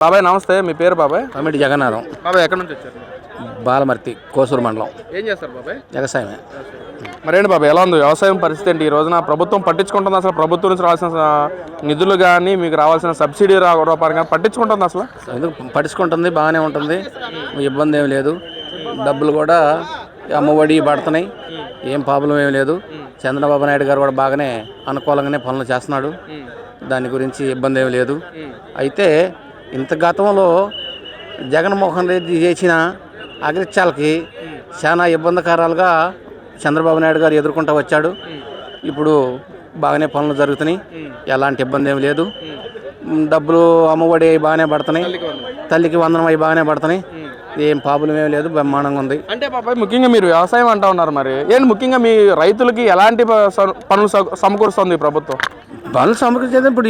బాబాయ్ నమస్తే, మీ పేరు బాబాయ్? కమిటీ జగన్నాథం. బాబాయ్ ఎక్కడి నుంచి వచ్చారు? బాలమర్తి, కోసూరు మండలం. ఏం చేస్తారు బాబాయ్? వ్యవసాయమే. మరేంటి బాబాయ్, ఎలా ఉంది వ్యవసాయం పరిస్థితి? ఏంటి ఈ రోజున ప్రభుత్వం పట్టించుకుంటుంది? అసలు ప్రభుత్వం నుంచి రావాల్సిన నిధులు కానీ మీకు రావాల్సిన సబ్సిడీ రూపాయలు కానీ పట్టించుకుంటుంది అసలు? ఎందుకు పట్టించుకుంటుంది, బాగానే ఉంటుంది, ఇబ్బంది ఏమి లేదు. డబ్బులు కూడా అమ్మఒడి పడుతున్నాయి, ఏం ప్రాబ్లం ఏమి లేదు. చంద్రబాబు నాయుడు గారు కూడా బాగానే అనుకూలంగానే పనులు చేస్తున్నాడు, దాని గురించి ఇబ్బంది ఏమి లేదు. అయితే ఇంత గతంలో జగన్మోహన్ రెడ్డి చేసిన అగ్రిత్యాలకి చాలా ఇబ్బందికరాలుగా చంద్రబాబు నాయుడు గారు ఎదుర్కొంటూ వచ్చాడు. ఇప్పుడు బాగానే పనులు జరుగుతున్నాయి, ఎలాంటి ఇబ్బంది ఏమి లేదు. డబ్బులు అమ్మఒడి అవి బాగానే పడుతున్నాయి, తల్లికి వందనం అవి బాగానే పడుతున్నాయి, ఏం ప్రాబ్లం ఏమి లేదు, బ్రహ్మాండంగా ఉంది. అంటే బాబాయ్ ముఖ్యంగా మీరు వ్యవసాయం అంటూ ఉన్నారు, మరి ఏంటి ముఖ్యంగా మీ రైతులకి ఎలాంటి పనులు సమకూరుస్తుంది ప్రభుత్వం? పనులు సమకూర్చేది ఇప్పుడు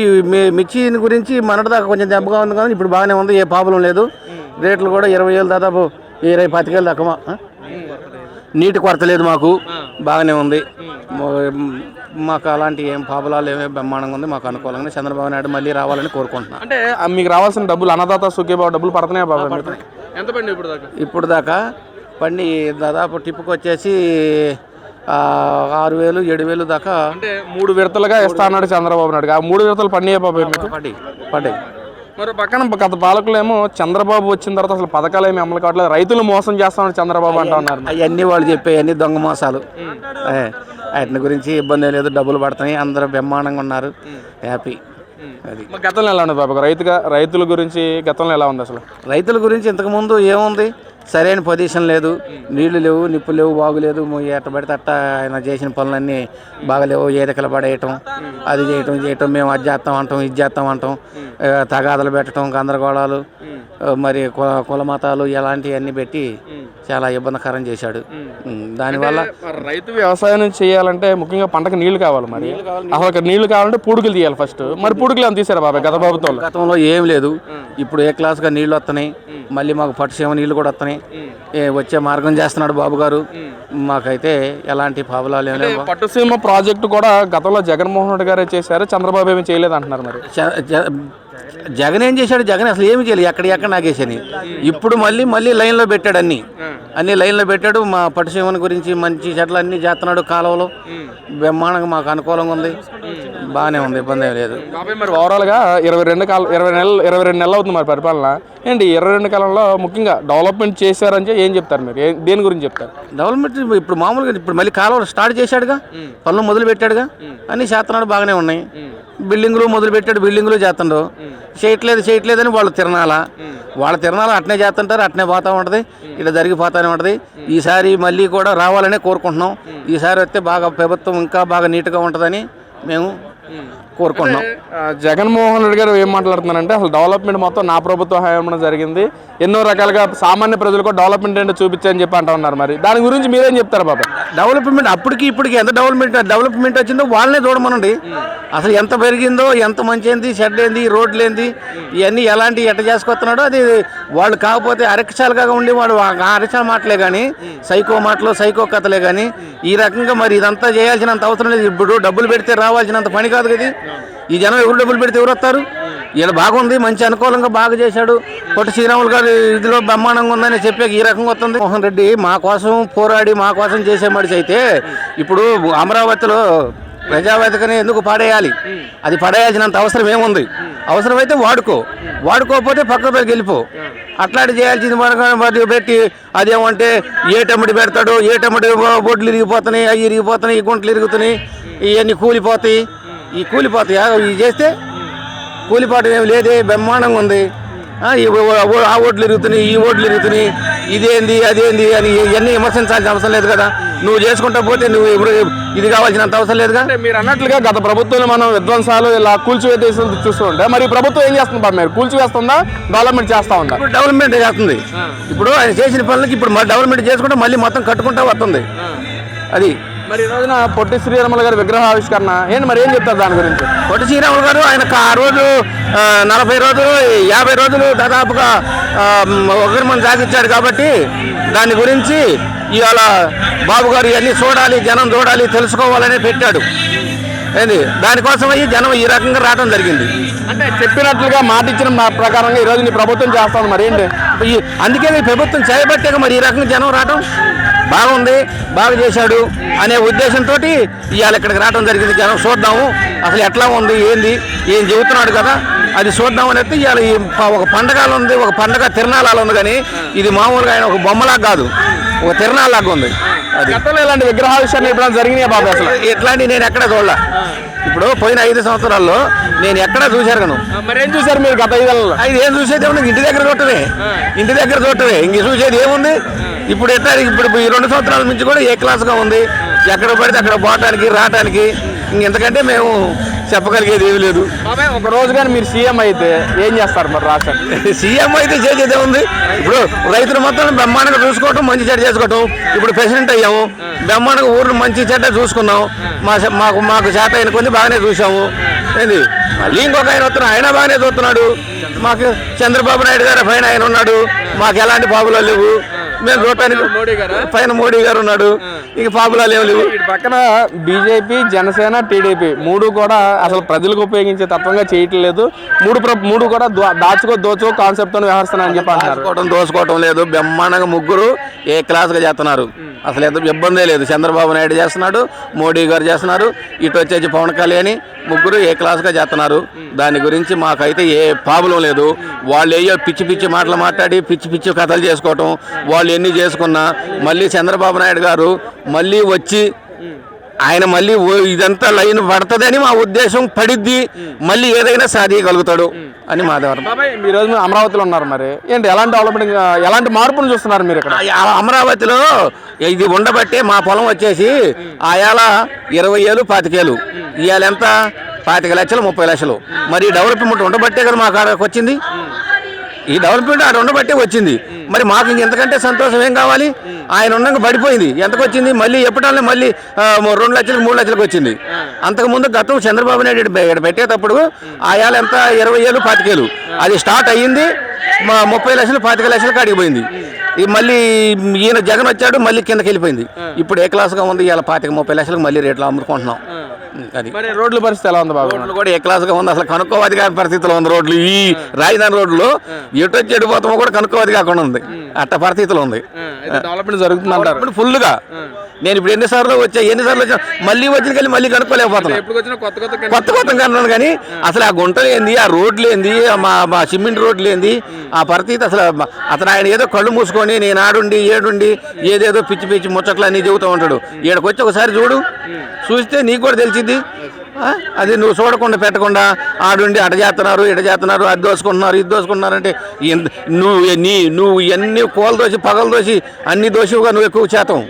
మిర్చి గురించి మొన్నటిదాకా కొంచెం దెబ్బగా ఉంది, కానీ ఇప్పుడు బాగానే ఉంది, ఏ ప్రాబ్లం లేదు. రేట్లు కూడా 20,000 దాదాపు 25,000 దాకా. నీటి కొరత లేదు, మాకు బాగానే ఉంది. మాకు అలాంటి ఏం ప్రాబ్లాలు ఏమీ బ్రహ్మాండంగా ఉంది, మాకు అనుకూలంగా చంద్రబాబు నాయుడు మళ్ళీ రావాలని కోరుకుంటున్నాను. అంటే మీకు రావాల్సిన డబ్బులు అన్నదాత సుఖీబాబు డబ్బులు పడుతున్నాయా బాబా? ఎంత పండి ఇప్పుడు దాకా పండి దాదాపు టిప్పుకి వచ్చేసి 6,000 7,000 దాకా. అంటే 3 విడతలుగా ఇస్తా అన్నాడు చంద్రబాబు నాయుడు. ఆ 3 విడతలు పండియే బాబాయ్ పడ్డాయి. మరి పక్కన గత పాలకులేమో చంద్రబాబు వచ్చిన తర్వాత అసలు పథకాలు ఏమి అమలు కావట్లేదు, రైతులు మోసం చేస్తామని చంద్రబాబు అంటా ఉన్నారు. అవన్నీ వాళ్ళు చెప్పే అన్ని దొంగ మోసాలు, వాటిని గురించి ఇబ్బంది లేదు, డబ్బులు పడుతున్నాయి, అందరూ బ్రహ్మాండంగా ఉన్నారు, హ్యాపీ. అది గతంలో ఎలా ఉంది బాబు రైతుల గురించి? గతంలో ఎలా ఉంది అసలు రైతుల గురించి? ఇంతకుముందు ఏముంది, సరైన పొజిషన్ లేదు, నీళ్లు లేవు, నిప్పులు లేవు, బాగులేదు. ఎట్ట పడితే అట్ట ఆయన చేసిన పనులన్నీ బాగలేవు, ఏదకలు పడేయటం, అది చేయటం, మేము అది చేస్తాం అంటాం, ఇది చేస్తాం అంటాం, తగాదలు పెట్టడం, గందరగోళాలు, మరి కుల మతాలు ఇలాంటివన్నీ పెట్టి చాలా ఇబ్బందికరం చేశాడు. దానివల్ల రైతు వ్యవసాయం చేయాలంటే ముఖ్యంగా పంటకు నీళ్లు కావాలి. మరి అసలు నీళ్లు కావాలంటే పూడుకులు తీయాలి ఫస్ట్. మరి పూడుకులు ఏమైనా తీసారా బాబాయ్ గతంలో? ఏం లేదు. ఇప్పుడు ఏ క్లాస్గా నీళ్లు వస్తున్నాయి, మళ్ళీ మాకు పట్టుసీమ నీళ్లు కూడా వస్తున్నాయి, వచ్చే మార్గం చేస్తున్నాడు బాబు గారు. మాకైతే ఎలాంటి ప్రాబ్లాలు ఏం లేవు. పట్టుసీమ ప్రాజెక్టు కూడా గతంలో జగన్మోహన్ రెడ్డి గారే చేశారు, చంద్రబాబు ఏమి చేయలేదు అంటున్నారు. మరి జగన్ ఏం చేశాడు? జగన్ అసలు ఏమి చేయలేదు, ఎక్కడ నాగేసని. ఇప్పుడు మళ్ళీ లైన్లో పెట్టాడు, అన్ని లైన్లో పెట్టాడు. మా పట్టుసీమల గురించి మంచి చెట్లు అన్ని చేస్తున్నాడు, కాలువలు బ్రహ్మాండంగా మాకు అనుకూలంగా ఉంది, బాగానే ఉంది, ఇబ్బంది ఏం లేదు. మరి ఓవరాల్గా 22 నెలలు అవుతుంది మరి పరిపాలన. ఏంటి 22 కాలంలో ముఖ్యంగా డెవలప్మెంట్ చేశారని ఏం చెప్తారు మీరు? దేని గురించి చెప్తారు? డెవలప్మెంట్ ఇప్పుడు మామూలుగా ఇప్పుడు మళ్ళీ కాలువలు స్టార్ట్ చేశాడుగా, పనులు మొదలు పెట్టాడుగా, అన్ని చేస్తున్నాడు, బాగానే ఉన్నాయి. బిల్డింగులు మొదలు పెట్టాడు, బిల్డింగులు చేస్తుండ్రు. చేయట్లేదని వాళ్ళు తిరణాల అట్నే చేస్తుంటారు, అట్నే పోతూ ఉంటుంది, ఇలా జరిగిపోతూనే ఉంటుంది. ఈసారి మళ్ళీ కూడా రావాలనే కోరుకుంటున్నాం. ఈసారి వస్తే బాగా ప్రభుత్వం ఇంకా బాగా నీట్గా ఉంటుందని మేము కోరుకుంటున్నాం. జగన్మోహన్ రెడ్డి గారు ఏం మాట్లాడుతున్నారంటే అసలు డెవలప్మెంట్ మొత్తం నా ప్రభుత్వ హయాంలో జరిగింది, ఎన్నో రకాలుగా సామాన్య ప్రజలకు డెవలప్మెంట్ ఏంటో చూపించని చెప్పి అంటూ ఉన్నారు. మరి దాని గురించి మీరేం చెప్తారు బాబా? డెవలప్మెంట్ అప్పటికి ఇప్పటికి ఎంత డెవలప్మెంట్ వచ్చిందో వాళ్ళనే చూడమనండి. అసలు ఎంత పెరిగిందో, ఎంత మంచి ఏంది, షెడ్ ఏంది, రోడ్లు ఏంది, ఇవన్నీ ఎలాంటి ఎట్ట చేసుకొస్తున్నాడో అది వాళ్ళు. కాకపోతే అరక్షాలుగా ఉండి వాడు అరక్షాల మాటలే కానీ, సైకో మాటలు, సైకో కథలే కానీ, ఈ రకంగా మరి ఇదంతా చేయాల్సినంత అవసరం లేదు. ఇప్పుడు డబ్బులు పెడితే రావాల్సినంత పని కాదు కదా. ఈ జనం ఎవరు డబ్బులు పెడితే ఎవరు వస్తారు? ఇలా బాగుంది, మంచి అనుకూలంగా బాగా చేశాడు, పొట్టి శ్రీరాములు గారు ఇదిలో బ్రహ్మాండంగా ఉందని చెప్పాక ఈ రకంగా వస్తుంది. మోహన్ రెడ్డి మా కోసం పోరాడి మా కోసం చేసే మనిషి అయితే ఇప్పుడు అమరావతిలో ప్రజావేదికని ఎందుకు పడేయాలి? అది పడేయాల్సినంత అవసరం ఏముంది? అవసరమైతే వాడుకోకపోతే పక్కకు వెళ్ళిపో. అట్లాంటి చేయాల్సింది మనకు పెట్టి అదేమంటే ఏటమ్మడి పెడతాడు, ఏటమ్మడి బొడ్లు ఇరిగిపోతున్నాయి, అవి ఇరిగిపోతున్నాయి, ఈ గుంటలు ఇరుగుతున్నాయి, ఇవన్నీ కూలిపోతాయి. ఇవి చేస్తే కూలిపోవటం ఏమి లేదే, బ్రహ్మాండంగా ఉంది. ఆ ఓట్లు ఇరుగుతున్నాయి, ఈ ఓట్లు ఇరుగుతున్నాయి, ఇదేంది అదేంది అని ఇవన్నీ విమర్శించాల్సిన అవసరం లేదు కదా. నువ్వు చేసుకుంటా పోతే నువ్వు ఇప్పుడు ఇది కావాల్సినంత అవసరం లేదుగా. మీరు అన్నట్లుగా గత ప్రభుత్వంలో మనం విధ్వంసాలు ఇలా కూల్చివేదేశాలు చూస్తూ ఉంటే మరి ప్రభుత్వం ఏం చేస్తుంది బాబు? మీరు కూల్చివేస్తుందా, డెవలప్మెంట్ చేస్తా ఉందా? డెవలప్మెంట్ చేస్తుంది. ఇప్పుడు ఆయన చేసిన పనులకి ఇప్పుడు డెవలప్మెంట్ చేసుకుంటే మళ్ళీ మొత్తం కట్టుకుంటా వస్తుంది. అది మరి ఈ రోజున పొట్టి శ్రీరాములు గారి విగ్రహ ఆవిష్కరణ ఏంటి, మరి ఏం చెప్తారు దాని గురించి? పొట్టి శ్రీరాములు గారు ఆయనకు ఆ రోజు 40 రోజులు 50 రోజులు దాదాపుగా ఒకరి మంది సాగించాడు కాబట్టి దాని గురించి ఇవాళ బాబు గారు ఇవన్నీ చూడాలి, జనం చూడాలి, తెలుసుకోవాలని పెట్టాడు. ఏంది దానికోసం అయ్యి జనం ఈ రకంగా రావడం జరిగింది. అంటే చెప్పినట్లుగా మాట ఇచ్చిన ప్రకారంగా ఈరోజు నీ ప్రభుత్వం చేస్తాను మరి ఏంటి? అందుకే ఈ ప్రభుత్వం చేయబట్టే మరి ఈ రకంగా జనం రావడం బాగుంది, బాగా చేశాడు అనే ఉద్దేశంతో ఇవాళ ఇక్కడికి రావడం జరిగింది. జనం చూద్దాము అసలు ఎట్లా ఉంది ఏంది ఏం చెబుతున్నాడు కదా అది చూద్దాం అనేది ఇవాళ ఒక పండగలు ఉంది, ఒక పండగ తిరణాలు ఉంది. కానీ ఇది మామూలుగా ఆయన ఒక బొమ్మలాగా కాదు, ఒక తిరణాలాగా ఉంది. అది గతంలో ఇలాంటి విగ్రహాల విషయాన్ని ఎప్పుడైనా జరిగినాయా బాబు? అసలు ఇట్లాంటి నేను ఎక్కడ చూడలే. ఇప్పుడు పోయిన 5 సంవత్సరాల్లో నేను ఎక్కడ చూశాను. మరి ఏం చూసారు మీరు గత 5 ఏళ్ళలో? ఏం చూసేది ఏమన్నా ఇంటి దగ్గర చూడటమే, ఇంటి దగ్గర చూడటమే. ఇంక చూసేది ఏముంది? ఇప్పుడు ఎట్లా ఇప్పుడు ఈ 2 సంవత్సరాల నుంచి కూడా ఏ క్లాస్గా ఉంది, ఎక్కడ పడితే అక్కడ పోవటానికి రావటానికి. ఇంకెంతకంటే మేము చెప్పగలిగేది ఏమీ లేదు. ఒక రోజు కానీ మీరు సీఎం అయితే ఏం చేస్తారు మరి రాష్ట్రానికి? సీఎం అయితే చేసేదే ఉంది. ఇప్పుడు రైతులు మొత్తం బ్రహ్మాండంగా చూసుకోవటం, మంచి చెడ్డ చేసుకోవటం. ఇప్పుడు ప్రెసిడెంట్ అయ్యాము, బ్రహ్మాండంగా ఊరు మంచి చెడ్డ చూసుకున్నాం. మాకు చేత అయిన కొన్ని బాగానే చూసాము. ఏంది మళ్ళీ ఇంకొక ఆయన వస్తున్నాడు, ఆయన బాగానే చూస్తున్నాడు. మాకు చంద్రబాబు నాయుడు గారు పైన ఆయన ఉన్నాడు, మాకు ఎలాంటి పాపులు లేవు. మేము చూడటానికి పైన మోడీ గారు ఉన్నాడు, ఇక పాపులాలు ఏమి లేవు. పక్కన బీజేపీ, జనసేన, టీడీపీ 3 కూడా అసలు ప్రజలకు ఉపయోగించే తత్వంగా చేయట్లేదు. మూడు కూడా దోచుకో కాన్సెప్ట్ తో వ్యవహరిస్తున్నారని చెప్పి అంటారు. దోసుకోవటం లేదు, బ్రహ్మాండంగా ముగ్గురు ఏ క్లాస్గా చేస్తున్నారు. అసలు ఎంత ఇబ్బందే లేదు. చంద్రబాబు నాయుడు చేస్తున్నాడు, మోడీ గారు చేస్తున్నారు, ఇటు వచ్చేసి పవన్ కళ్యాణ్, ముగ్గురు ఏ క్లాస్గా చేస్తున్నారు. దాని గురించి మాకైతే ఏ ప్రాబ్లం లేదు. వాళ్ళు ఏయో పిచ్చి పిచ్చి మాటలు మాట్లాడి పిచ్చి పిచ్చి కథలు చేసుకోవటం, వాళ్ళు ఎన్ని చేసుకున్నా మళ్ళీ చంద్రబాబు నాయుడు గారు మళ్ళీ వచ్చి ఆయన మళ్ళీ ఇదంతా లైన్ పడుతుందని మా ఉద్దేశం, పడిద్ది, మళ్ళీ ఏదైనా సాధించగలుగుతాడు అని మా ద్వారా. ఈ రోజు మీరు అమరావతిలో ఉన్నారు, మరి ఏంటి ఎలాంటి డెవలప్మెంట్, ఎలాంటి మార్పులు చూస్తున్నారు మీరు ఇక్కడ? అమరావతిలో ఇది ఉండబట్టే మా పొలం వచ్చేసి ఆయాల 20 ఏళ్ళు 25 ఏళ్ళు, ఇవాళ ఎంత 25 లక్షలు 30 లక్షలు. మరి డెవలప్మెంట్ ఉండబట్టే కదా మాకు అక్కడికి వచ్చింది. ఈ డెవలప్మెంట్ ఆడ ఉండబట్టే వచ్చింది. మరి మాకు ఇంకెంతకంటే సంతోషం ఏం కావాలి? ఆయన ఉండగా పడిపోయింది, ఎంతకు వచ్చింది? మళ్ళీ ఎప్పటికీ మళ్ళీ 2 లక్షలకు 3 లక్షలకు వచ్చింది. అంతకుముందు గతం చంద్రబాబు నాయుడు ఇక్కడ పెట్టేటప్పుడు ఆయాలు ఎంత 20 ఏళ్ళు 25 ఏళ్ళు, అది స్టార్ట్ అయ్యింది 30 లక్షలు 25 లక్షలకు అడిగిపోయింది. మళ్ళీ ఈయన జగన్ వచ్చాడు, మళ్ళీ కిందకి వెళ్ళిపోయింది. ఇప్పుడు ఏ క్లాస్గా ఉంది? ఇలా 25-30 లక్షలకు మళ్ళీ రేట్లు అమ్ముకుంటున్నాం. అది రోడ్ల పరిస్థితి ఎలా ఉంది బాబు? రోడ్లు కూడా ఏ క్లాస్గా ఉంది, అసలు కనుక్కోవది కాని పరిస్థితిలో ఉంది. రోడ్లు ఈ రాజధాని రోడ్లు ఎటు వచ్చి ఎడిపోతామో కూడా కనుక్కోవది కాకుండా ఉంది, అట్ట పరిస్థితిలో ఉంది. డెవలప్మెంట్ జరుగుతుంది అంటారు ఫుల్గా. నేను ఇప్పుడు ఎన్నిసార్లు వచ్చా మళ్ళీ వచ్చిన మళ్ళీ కనుక్కోలేకపోతున్నాను. కొత్త కన్నాను కానీ అసలు ఆ గుంటలు ఏంది, ఆ రోడ్లు ఏంది, మా సిమెంట్ రోడ్లు ఏంది, ఆ పరిస్థితి అసలు. అతను ఆయన ఏదో కళ్ళు మూసుకొని నేను ఆడుండి ఏడుండి ఏదేదో పిచ్చి పిచ్చి ముచ్చట్లు అన్నీ చెబుతూ ఉంటాడు. ఈడకి వచ్చి ఒకసారి చూస్తే నీకు కూడా తెలిసింది. అది నువ్వు చూడకుండా పెట్టకుండా ఆడుండి అట చేస్తున్నారు, ఇట చేస్తున్నారు, అది దోసుకుంటున్నారు, ఇది దోసుకుంటున్నారు అంటే నువ్వు ఎన్ని కూల దోసి పగలు దోసి అన్ని దోషిగా నువ్వు ఎక్కువ శాతం